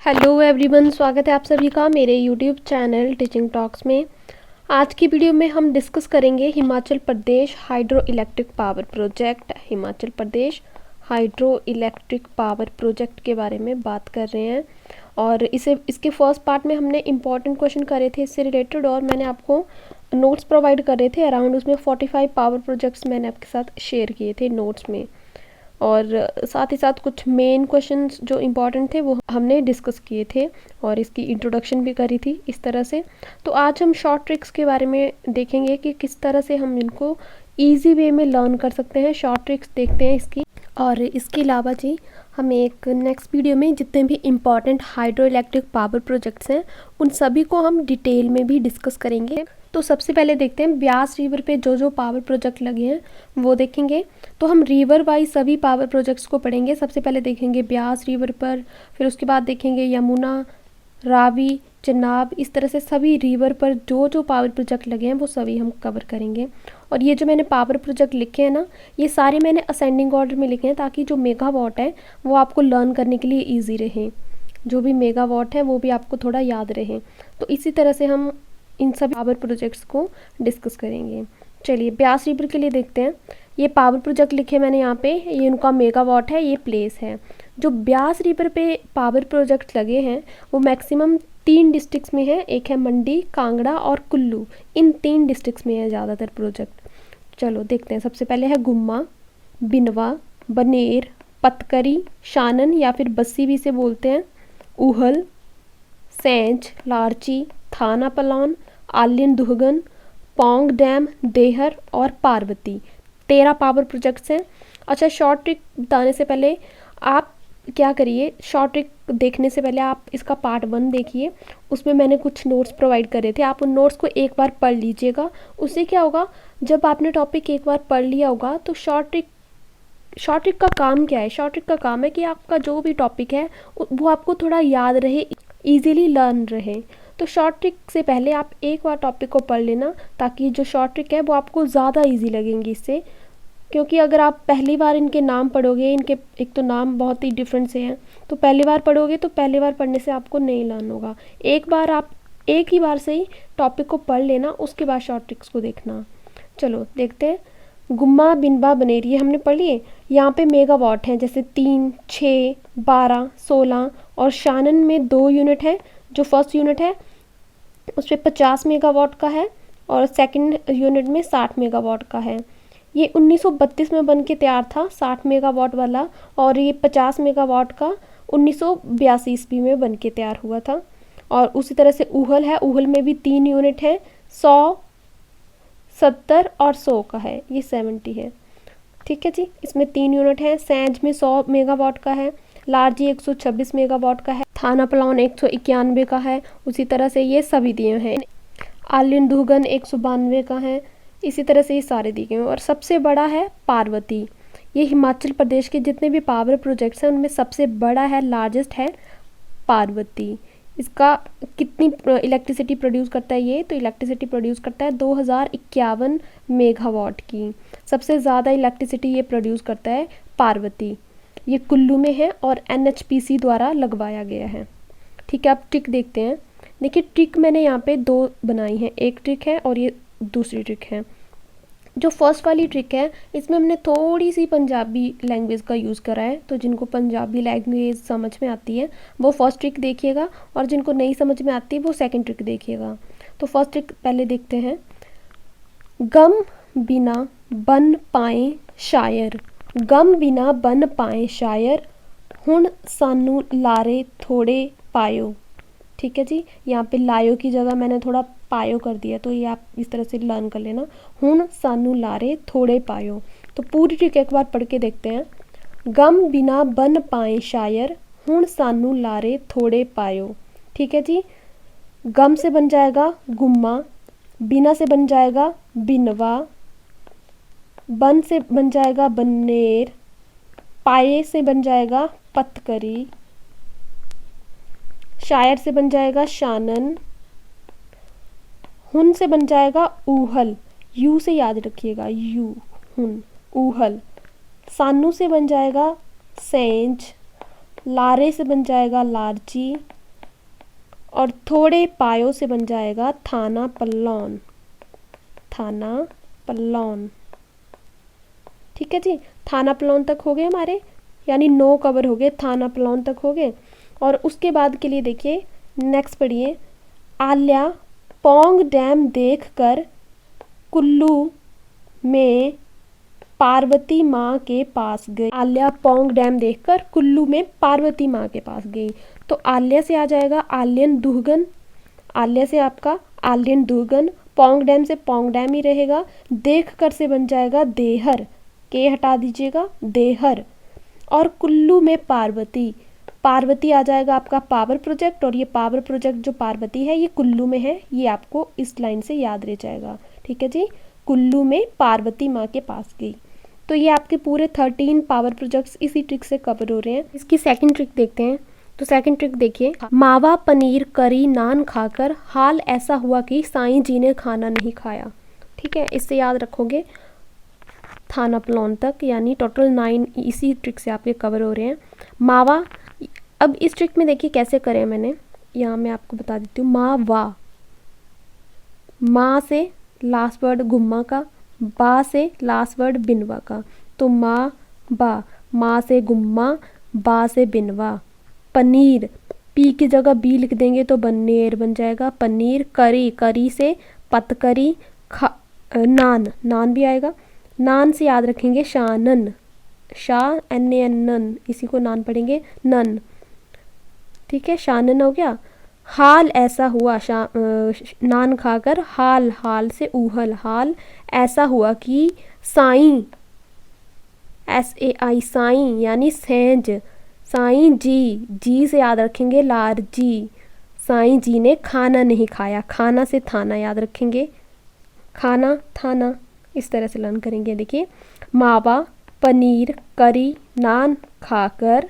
Hello everyone, स्वागत है आप सभी का मेरे यूट्यूब चैनल टीचिंग टॉक्स में। आज की वीडियो में हम डिस्कस करेंगे Himachal Pradesh hydro electric power project. Himachal Pradesh hydro electric power project के बारे में बात कर रहे हैं और इसके फर्स्ट पार्ट में हमने इम्पॉर्टेंट क्वेश्चन करे थे इससे रिलेटेड और मैंने आपको नोट्स प्रोवाइड कर रहे थे अराउंड। उसमें 45 पावर प्रोजेक्ट्स मैंने आपके साथ शेयर किए थे नोट्स में, और साथ ही साथ कुछ मेन क्वेश्चंस जो इम्पॉर्टेंट थे वो हमने डिस्कस किए थे और इसकी इंट्रोडक्शन भी करी थी इस तरह से। तो आज हम शॉर्ट ट्रिक्स के बारे में देखेंगे कि किस तरह से हम इनको इजी वे में लर्न कर सकते हैं। शॉर्ट ट्रिक्स देखते हैं इसकी, और इसके अलावा जी हम एक नेक्स्ट वीडियो में जितने भी important hydro electric power projects हैं उन सभी को हम डिटेल में भी डिस्कस करेंगे। तो सबसे पहले देखते हैं ब्यास रिवर पे जो जो पावर प्रोजेक्ट लगे हैं वो देखेंगे। तो हम रिवर वाइज सभी पावर प्रोजेक्ट्स को पढ़ेंगे। सबसे पहले देखेंगे ब्यास रिवर पर, फिर उसके बाद देखेंगे यमुना, रावी, चेनाब, इस तरह से सभी रिवर पर जो जो पावर प्रोजेक्ट लगे हैं वो सभी हम कवर करेंगे। और ये जो मैंने पावर प्रोजेक्ट लिखे हैं ना, ये सारे मैंने असेंडिंग ऑर्डर में लिखे हैं ताकि जो मेगावाट है वो आपको लर्न करने के लिए ईजी रहे। जो भी मेगावाट है वो भी आपको थोड़ा याद रहे। तो इसी तरह से हम इन सभी पावर प्रोजेक्ट्स को डिस्कस करेंगे। चलिए ब्यास रिवर के लिए देखते हैं। ये पावर प्रोजेक्ट लिखे मैंने यहाँ पे, ये उनका मेगावाट है, ये प्लेस है। जो ब्यास रिवर पे पावर प्रोजेक्ट लगे हैं वो मैक्सिमम 3 डिस्ट्रिक्ट्स में है। एक है मंडी, कांगड़ा और कुल्लू। इन 3 डिस्ट्रिक्ट्स में है ज़्यादातर प्रोजेक्ट। चलो देखते हैं। सबसे पहले है गुम्मा, बिनवा, बनेर, पतकरी, शानन या फिर बस्सी भी से बोलते हैं, ऊहल, सैंज, लारची, थाना पलान, आलियन दुहगन, पौंग डैम, देहर और पार्वती। 13 पावर प्रोजेक्ट्स हैं। अच्छा, शॉर्ट ट्रिक बताने से पहले आप क्या करिए, शॉर्ट ट्रिक देखने से पहले आप इसका पार्ट 1 देखिए। उसमें मैंने कुछ नोट्स प्रोवाइड करे थे, आप उन नोट्स को एक बार पढ़ लीजिएगा। उससे क्या होगा, जब आपने टॉपिक एक बार पढ़ लिया होगा तो शॉर्ट ट्रिक का काम क्या है? शॉर्ट ट्रिक का काम है कि आपका जो भी टॉपिक है वो आपको थोड़ा याद रहे, ईजिली लर्न रहे। तो शॉर्ट ट्रिक से पहले आप एक बार टॉपिक को पढ़ लेना ताकि जो शॉर्ट ट्रिक है वो आपको ज़्यादा इजी लगेंगी इससे। क्योंकि अगर आप पहली बार इनके नाम पढ़ोगे, इनके एक तो नाम बहुत ही डिफरेंट से हैं, तो पहली बार पढ़ोगे तो पहली बार पढ़ने से आपको नहीं लर्न होगा। एक बार आप एक ही बार से ही टॉपिक को पढ़ लेना, उसके बाद शॉर्ट ट्रिक्स को देखना। चलो देखते हैं। गुम्मा, बिनवा, बनेर ये हमने पढ़ लिए। यहाँ पे मेगावाट हैं जैसे 3, 6, 12, 16 और शानन में 2 यूनिट है। जो फर्स्ट यूनिट है उस पर 50 मेगावाट का है और सेकंड यूनिट में 60 मेगावाट का है। ये 1932 में बन के तैयार था 60 मेगावाट वाला, और ये 50 मेगावाट का 1982 ईस्वी में बन के तैयार हुआ था। और उसी तरह से ऊहल है, ऊहल में भी 3 यूनिट है, 100, 70 और 100 का है, ये 70 है। ठीक है जी, इसमें 3 यूनिट है। सैंज में 100 मेगावाट का है, लारजी 126 मेगावाट का है, थाना पलान 191 का है। उसी तरह से ये सभी दिए हैं। आलियन दुहगन 192 का है। इसी तरह से ये सारे दिए हैं। और सबसे बड़ा है पार्वती। ये हिमाचल प्रदेश के जितने भी पावर प्रोजेक्ट्स हैं उनमें सबसे बड़ा है, लार्जेस्ट है पार्वती। इसका कितनी इलेक्ट्रिसिटी प्रोड्यूस करता है ये? तो इलेक्ट्रिसिटी प्रोड्यूस करता है 2051 मेगावाट की। सबसे ज़्यादा इलेक्ट्रिसिटी ये प्रोड्यूस करता है पार्वती। ये कुल्लू में है और NHPC द्वारा लगवाया गया है। ठीक है, अब ट्रिक देखते हैं। देखिए ट्रिक मैंने यहाँ पे 2 बनाई हैं, एक ट्रिक है और ये दूसरी ट्रिक है। जो फर्स्ट वाली ट्रिक है इसमें हमने थोड़ी सी पंजाबी लैंग्वेज का यूज़ करा है। तो जिनको पंजाबी लैंग्वेज समझ में आती है वो फर्स्ट ट्रिक देखिएगा, और जिनको नहीं समझ में आती वो सेकंड ट्रिक देखिएगा। तो फर्स्ट ट्रिक पहले देखते हैं। गम बिना बन पाए शायर, गम बिना बन पाए शायर, हुण सानू लारे थोड़े पायो। ठीक है जी, यहाँ पे लायो की जगह मैंने थोड़ा पायो कर दिया, तो ये आप इस तरह से लर्न कर लेना। हुण सानू लारे थोड़े पायो। तो पूरी ट्रिक एक बार पढ़ के देखते हैं। गम बिना बन पाए शायर, हुण सानू लारे थोड़े पायो। ठीक है जी, गम से बन जाएगा गुम्मा, बिना से बन जाएगा बिनवा, बन से बन जाएगा बनेर, पाए से बन जाएगा पतकरी, शायर से बन जाएगा शानन, हुन से बन जाएगा ऊहल, यू से याद रखिएगा, यू, हुन, ऊहल। सानू से बन जाएगा सेंज, लारे से बन जाएगा लारजी, और थोड़े पायों से बन जाएगा थाना पल्लौन, थाना पल्लौन। ठीक है जी, थाना पल्लौन तक हो गए हमारे, यानी 9 कवर हो गए, थाना पल्लौन तक हो गए। और उसके बाद के लिए देखिए नेक्स्ट पढ़िए, आल्या पौंग डैम देखकर कुल्लू में पार्वती माँ के पास गई। आल्या पौंग डैम देखकर कुल्लू में पार्वती माँ के पास गई। तो आल्या से आ जाएगा आल्यन दुहगन, आल्या से आपका आल्यन दुहगन, पौंग डैम से पौंग डैम ही रहेगा, देख कर से बन जाएगा देहर, के हटा दीजिएगा देहर, और कुल्लू में पार्वती, पार्वती आ जाएगा आपका पावर प्रोजेक्ट, और ये पावर प्रोजेक्ट जो पार्वती है ये कुल्लू में है, ये आपको इस लाइन से याद रह जाएगा। ठीक है जी, कुल्लू में पार्वती माँ के पास गई। तो ये आपके पूरे 13 पावर प्रोजेक्ट्स इसी ट्रिक से कवर हो रहे हैं। इसकी सेकंड ट्रिक देखते हैं। तो सेकंड ट्रिक देखिए, मावा पनीर करी नान खाकर हाल ऐसा हुआ कि साईं जी ने खाना नहीं खाया। ठीक है, इससे याद रखोगे थाना पल्लौन तक, यानी टोटल 9 इसी ट्रिक से आपके कवर हो रहे हैं। मावा, अब इस ट्रिक में देखिए कैसे करें मैंने, यहाँ मैं आपको बता देती हूँ। मावा, माँ से लास्ट वर्ड गुम्मा का, बा से लास्ट वर्ड बिनवा का, तो माँ बा, माँ से गुम्मा, बा से बिनवा। पनीर, पी की जगह बी लिख देंगे तो बनेर बन जाएगा, पनीर। करी, करी से पतकरी, नान, नान भी आएगा, नान से याद रखेंगे शानन, शाह एन एन नन, इसी को नान पढ़ेंगे नन। ठीक है, शानन हो गया। हाल ऐसा हुआ, नान खाकर हाल, हाल से ऊहल, हाल ऐसा हुआ कि साईं, SAI साईं यानी सेंज, साईं जी, जी से याद रखेंगे लारजी, साईं जी ने खाना नहीं खाया, खाना से थाना याद रखेंगे, खाना थाना, इस तरह से लर्न करेंगे। देखिए, मावा पनीर करी नान खाकर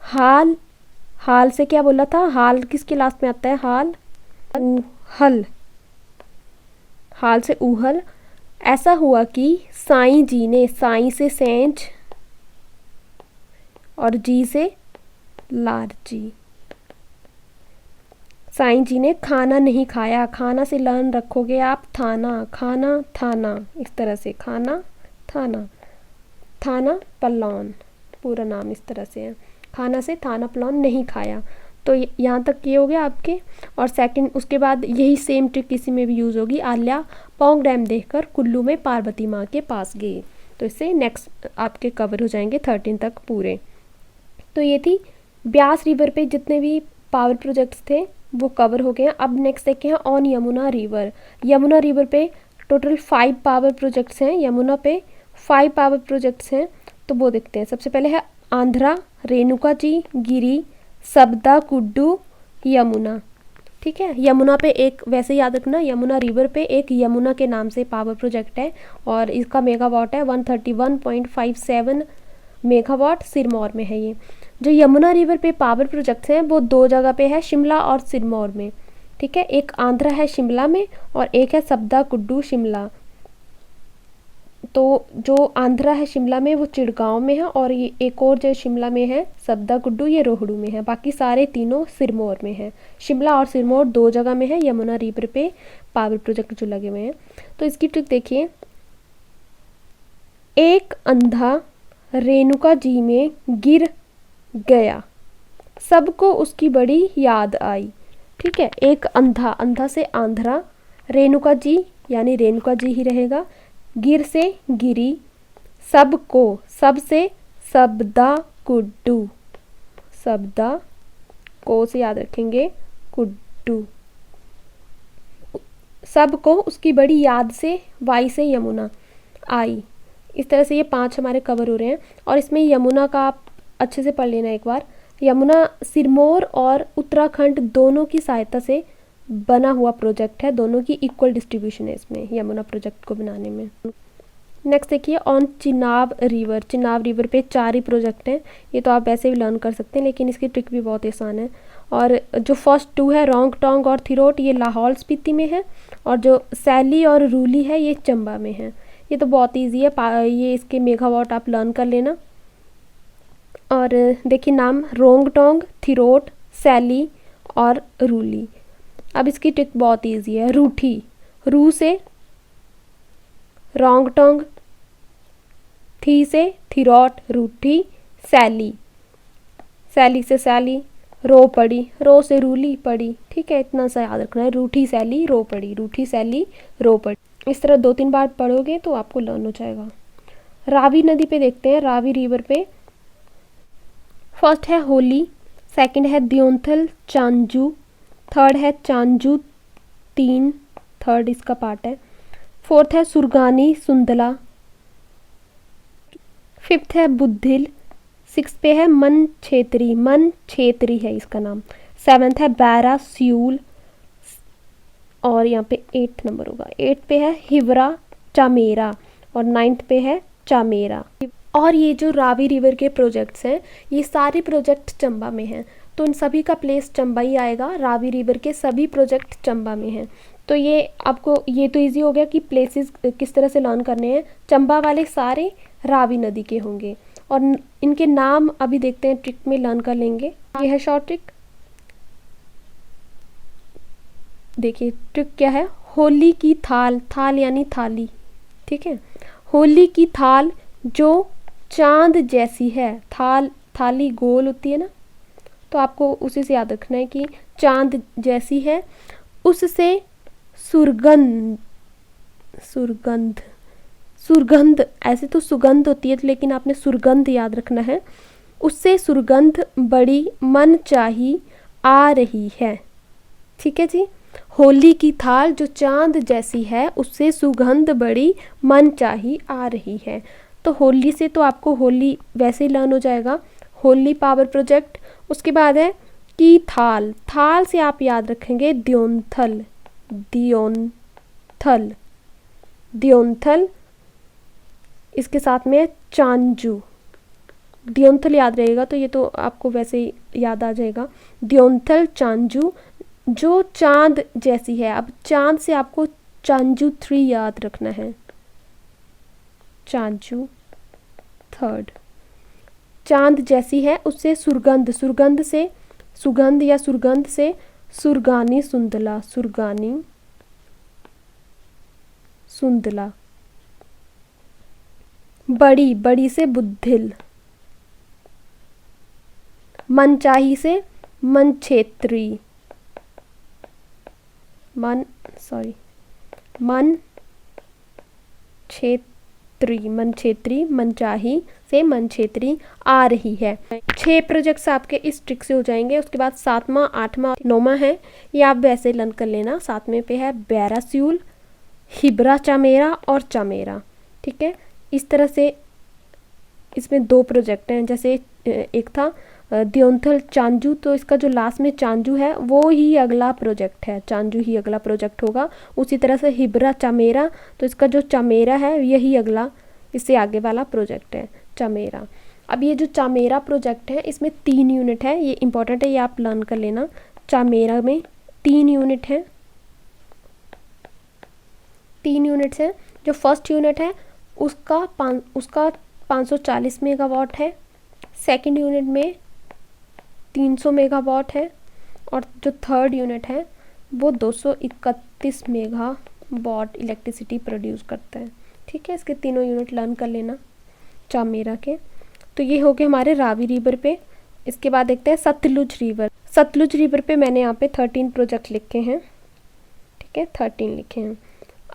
हाल, हाल से क्या बोला था, हाल किसके लास्ट में आता है, हाल ऊहल, हाल से ऊहल, ऐसा हुआ कि साईं जी ने, साईं से सेंज और जी से लारजी, साईं जी ने खाना नहीं खाया, खाना से लर्न रखोगे आप थाना, खाना थाना, इस तरह से खाना थाना, थाना पल्लौन, पूरा नाम इस तरह से है, खाना से थाना पल्लौन नहीं खाया। तो यहाँ तक ये हो गया आपके। और सेकंड, उसके बाद यही सेम ट्रिक किसी में भी यूज़ होगी, आल्या पौंग डैम देखकर कुल्लू में पार्वती माँ के पास गई। तो इससे नेक्स्ट आपके कवर हो जाएंगे 13 तक पूरे। तो ये थी ब्यास रिवर पे जितने भी पावर प्रोजेक्ट्स थे वो कवर हो गए हैं। अब नेक्स्ट देखते हैं on Yamuna river. Yamuna river पे टोटल 5 पावर प्रोजेक्ट्स हैं, यमुना पे 5 पावर प्रोजेक्ट्स हैं। तो वो देखते हैं। सबसे पहले है आंध्रा, रेणुका जी, गिरी, सबदा, कुड्डू, यमुना। ठीक है, यमुना पे एक, वैसे याद रखना, यमुना रिवर पे एक यमुना के नाम से पावर प्रोजेक्ट है और इसका मेगावाट है 131.57 मेगावाट, सिरमौर में है ये। जो यमुना रिवर पे पावर प्रोजेक्ट्स हैं वो 2 जगह पे है, शिमला और सिरमौर में। ठीक है, एक आंध्रा है शिमला में और एक है सबदा कुड्डू शिमला। तो जो आंध्रा है शिमला में वो चिड़गांव में है और ये एक और जो शिमला में है सबदा कुड्डू, ये रोहड़ू में है। बाकी सारे तीनों सिरमौर में है। शिमला और सिरमौर 2 जगह में है यमुना रिवर पे पावर प्रोजेक्ट जो लगे हुए हैं। तो इसकी ट्रिक देखिए, एक अंधा रेणुका जी में गिर गया, सबको उसकी बड़ी याद आई। ठीक है, एक अंधा, अंधा से आंध्रा, रेणुका जी यानी रेणुका जी ही रहेगा, गिर से गिरी, सबको, सब से सबदा कुड्डू, सबदा को से याद रखेंगे कुड्डू, सबको उसकी बड़ी याद से, वाई से यमुना आई। इस तरह से ये 5 हमारे कवर हो रहे हैं। और इसमें यमुना का आप अच्छे से पढ़ लेना एक बार। यमुना सिरमौर और उत्तराखंड दोनों की सहायता से बना हुआ प्रोजेक्ट है, दोनों की इक्वल डिस्ट्रीब्यूशन है इसमें यमुना प्रोजेक्ट को बनाने में। नेक्स्ट देखिए on Chenab river. Chenab river पे 4 ही प्रोजेक्ट हैं, ये तो आप वैसे भी लर्न कर सकते हैं लेकिन इसकी ट्रिक भी बहुत आसान है। और जो फर्स्ट 2 है रोंगटोंग और थिरोट, ये लाहौल स्पीति में है, और जो सैली और रूली है ये चंबा में है। ये तो बहुत ईजी है, ये इसके मेगावाट आप लर्न कर लेना। और देखिए नाम रोंगटोंग, थिरोट, सैली और रूली। अब इसकी ट्रिक बहुत इजी है। रूठी, रू से रोंगटोंग, थी से थिरोट रूठी, सैली, सैली से सैली, रो पड़ी, रो से रूली पड़ी। ठीक है, इतना सा याद रखना है। रूठी सैली रो पड़ी, रूठी सैली रो पड़ी। इस तरह 2-3 बार पढ़ोगे तो आपको लर्न हो जाएगा। रावी नदी पे देखते हैं, रावी रिवर पे फर्स्ट है होली, सेकंड है द्योंथल चांजू, थर्ड है चांजू 3, थर्ड इसका पार्ट है, फोर्थ है सुरगानी सुंदला, फिफ्थ है बुद्धिल, सिक्स पे है मन छेत्री है इसका नाम, सेवन्थ है बैरा स्यूल, और यहाँ पे 8 नंबर होगा, 8 पे है हिवरा चामेरा, और 9th पे है चामेरा। और ये जो रावी रिवर के प्रोजेक्ट्स हैं, ये सारे प्रोजेक्ट चंबा में हैं, तो उन सभी का प्लेस चंबा ही आएगा। रावी रिवर के सभी प्रोजेक्ट चंबा में हैं। तो ये आपको ये तो इजी हो गया कि प्लेसेस किस तरह से लर्न करने हैं। चंबा वाले सारे रावी नदी के होंगे, और इनके नाम अभी देखते हैं, ट्रिक में लर्न कर लेंगे। ये है शॉर्ट ट्रिक। देखिए ट्रिक क्या है। होली की थाल, थाल यानी थाली, ठीक है। होली की थाल जो चांद जैसी है, थाल थाली गोल होती है ना, तो आपको उसी से याद रखना है कि चांद जैसी है, उससे सुरगंध, सुरगंध, सुरगंध, ऐसे तो सुगंध होती है, लेकिन आपने सुरगंध याद रखना है। उससे सुरगंध बड़ी मन चाही आ रही है। ठीक है जी। होली की थाल जो चांद जैसी है, उससे सुगंध बड़ी मन चाही आ रही है। तो होली से तो आपको होली वैसे ही लर्न हो जाएगा, होली पावर प्रोजेक्ट। उसके बाद है की थाल, थाल से आप याद रखेंगे द्योंथल, द्योंथल, द्योंथल, इसके साथ में चांजू, द्योंथल याद रहेगा तो ये तो आपको वैसे ही याद आ जाएगा। द्योंथल चांजू जो चांद जैसी है। अब चांद से आपको चांजू 3 याद रखना है, चांजू 3rd, चांद जैसी है, उससे सुरगंध, सुरगंध से सुगंध या सुरगंध से सुरगानी सुंदला, सुरगानी सुंदला, बड़ी, बड़ी से बुद्धिल, मनचाही से मनछेत्री, मन छेत्री, मनचाही से मनछेत्री आ रही है। 6 प्रोजेक्ट्स आपके इस ट्रिक से हो जाएंगे। उसके बाद 7वां, 8वां, 9वां है, ये आप वैसे लर्न कर लेना। 7वें पे है बैरास्यूल, हिब्रा चामेरा और चामेरा। ठीक है, इस तरह से इसमें 2 प्रोजेक्ट हैं। जैसे एक था द्योंथल चांजू, तो इसका जो लास्ट में चांजू है वो ही अगला प्रोजेक्ट है, चांजू ही अगला प्रोजेक्ट होगा। उसी तरह से हिब्रा चामेरा, तो इसका जो चामेरा है यही अगला, इससे आगे वाला प्रोजेक्ट है चामेरा। अब ये जो चामेरा प्रोजेक्ट है, इसमें 3 यूनिट है, ये इंपॉर्टेंट है, ये आप लर्न कर लेना। चामेरा में 3 यूनिट है, 3 यूनिट्स हैं। जो फर्स्ट यूनिट है उसका 540 मेगावाट है, सेकंड यूनिट में 300 मेगावाट है, और जो थर्ड यूनिट है वो 231 मेगावाट इलेक्ट्रिसिटी प्रोड्यूस करता है। ठीक है, इसके तीनों यूनिट लर्न कर लेना चामेरा के। तो ये हो गए हमारे रावी रिवर पे। इसके बाद देखते हैं सतलुज रिवर। सतलुज रिवर पे मैंने यहाँ पे 13 प्रोजेक्ट लिखे हैं। ठीक है, 13 लिखे हैं।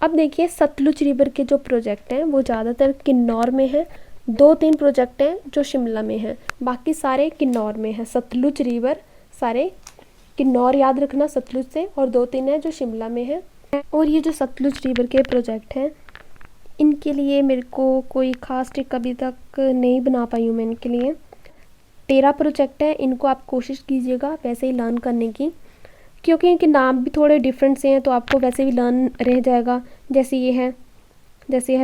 अब देखिए सतलुज रिवर के जो प्रोजेक्ट हैं वो ज़्यादातर किन्नौर में है। 2-3 प्रोजेक्ट हैं जो शिमला में हैं, बाकी सारे किन्नौर में हैं। सतलुज रिवर सारे किन्नौर याद रखना सतलुज से, और 2-3 है जो शिमला में है। और ये जो सतलुज रिवर के प्रोजेक्ट हैं, इनके लिए मेरे को कोई ख़ास ट्रिक अभी तक नहीं बना पाई हूँ मैं इनके लिए। 13 प्रोजेक्ट हैं, इनको आप कोशिश कीजिएगा वैसे ही लर्न करने की, क्योंकि इनके नाम भी थोड़े डिफरेंट से हैं, तो आपको वैसे भी लर्न रह जाएगा। जैसे ये है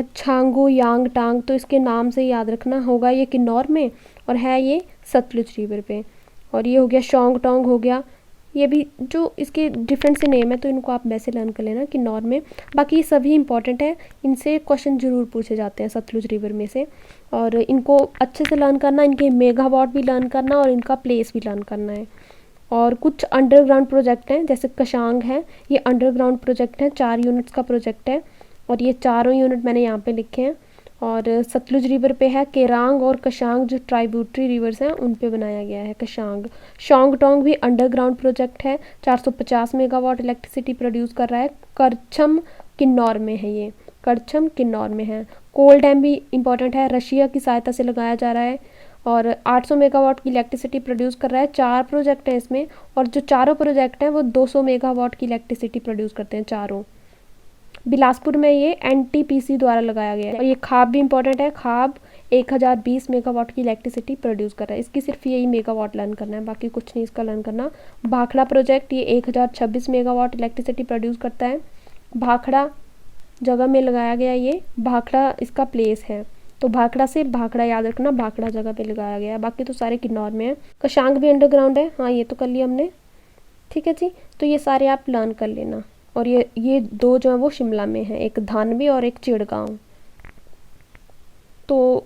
छांगू यांग टांग, तो इसके नाम से याद रखना होगा। ये किन्नौर में और है ये सतलुज रिवर पे। और ये हो गया शोंग टोंग, हो गया ये भी जो इसके डिफरेंट से नेम है तो इनको आप वैसे लर्न कर लेना किन्नौर में। बाकी ये सभी इंपॉर्टेंट है, इनसे क्वेश्चन ज़रूर पूछे जाते हैं सतलुज रिवर में से, और इनको अच्छे से लर्न करना, इनके मेगावाट भी लर्न करना और इनका प्लेस भी लर्न करना है। और कुछ अंडरग्राउंड प्रोजेक्ट हैं, जैसे कशांग है, ये अंडरग्राउंड प्रोजेक्ट है, 4 यूनिट्स का प्रोजेक्ट है और ये चारों यूनिट मैंने यहाँ पे लिखे हैं। और सतलुज रिवर पे है केरांग और कशांग, जो ट्राइब्यूटरी रिवर्स हैं उन पे बनाया गया है कशांग। शोंगटोंग भी अंडरग्राउंड प्रोजेक्ट है, 450 मेगावाट इलेक्ट्रिसिटी प्रोड्यूस कर रहा है। करछम किन्नौर में है, ये करछम किन्नौर में है। कोल डैम भी इंपॉर्टेंट है, रशिया की सहायता से लगाया जा रहा है और 800 मेगावाट की इलेक्ट्रिसिटी प्रोड्यूस कर रहा है। 4 प्रोजेक्ट हैं इसमें और जो चारों प्रोजेक्ट हैं वो 200 मेगावाट की इलेक्ट्रिसिटी प्रोड्यूस करते हैं चारों। बिलासपुर में ये एनटीपीसी द्वारा लगाया गया है। और ये खाब भी इंपॉर्टेंट है, खाब 1020 मेगावाट की इलेक्ट्रिसिटी प्रोड्यूस कर रहा है। इसकी सिर्फ यही मेगावाट लर्न करना है, बाकी कुछ नहीं इसका लर्न करना। भाखड़ा प्रोजेक्ट ये 1026 मेगावाट इलेक्ट्रिसिटी प्रोड्यूस करता है। भाखड़ा जगह में लगाया गया, ये भाखड़ा इसका प्लेस है, तो भाखड़ा से भाखड़ा याद रखना, भाखड़ा जगह पे लगाया गया है। बाकी तो सारे किन्नौर में है। कशांग भी अंडरग्राउंड है, हाँ ये तो कर लिया हमने, ठीक है जी। तो ये सारे आप लर्न कर लेना। और ये 2 जो है वो शिमला में है, एक धानवी और एक चिड़गांव। तो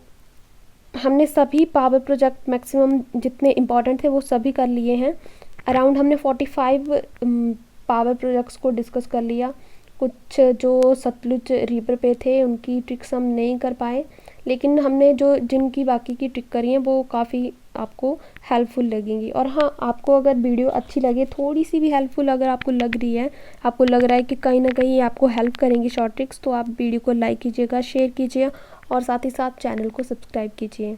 हमने सभी पावर प्रोजेक्ट मैक्सिमम जितने इम्पॉर्टेंट थे वो सभी कर लिए हैं। अराउंड हमने 45 पावर प्रोजेक्ट्स को डिस्कस कर लिया। कुछ जो सतलुज रिवर पे थे उनकी ट्रिक्स हम नहीं कर पाए, लेकिन हमने जो जिनकी बाकी की ट्रिक करी हैं वो काफ़ी आपको हेल्पफुल लगेंगी। और हाँ, आपको अगर वीडियो अच्छी लगे, थोड़ी सी भी हेल्पफुल अगर आपको लग रही है, आपको लग रहा है कि कहीं ना कहीं आपको हेल्प करेंगी शॉर्ट ट्रिक्स, तो आप वीडियो को लाइक कीजिएगा, शेयर कीजिए और साथ ही साथ चैनल को सब्सक्राइब कीजिए।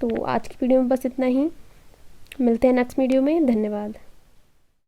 तो आज की वीडियो में बस इतना ही, मिलते हैं नेक्स्ट वीडियो में। धन्यवाद।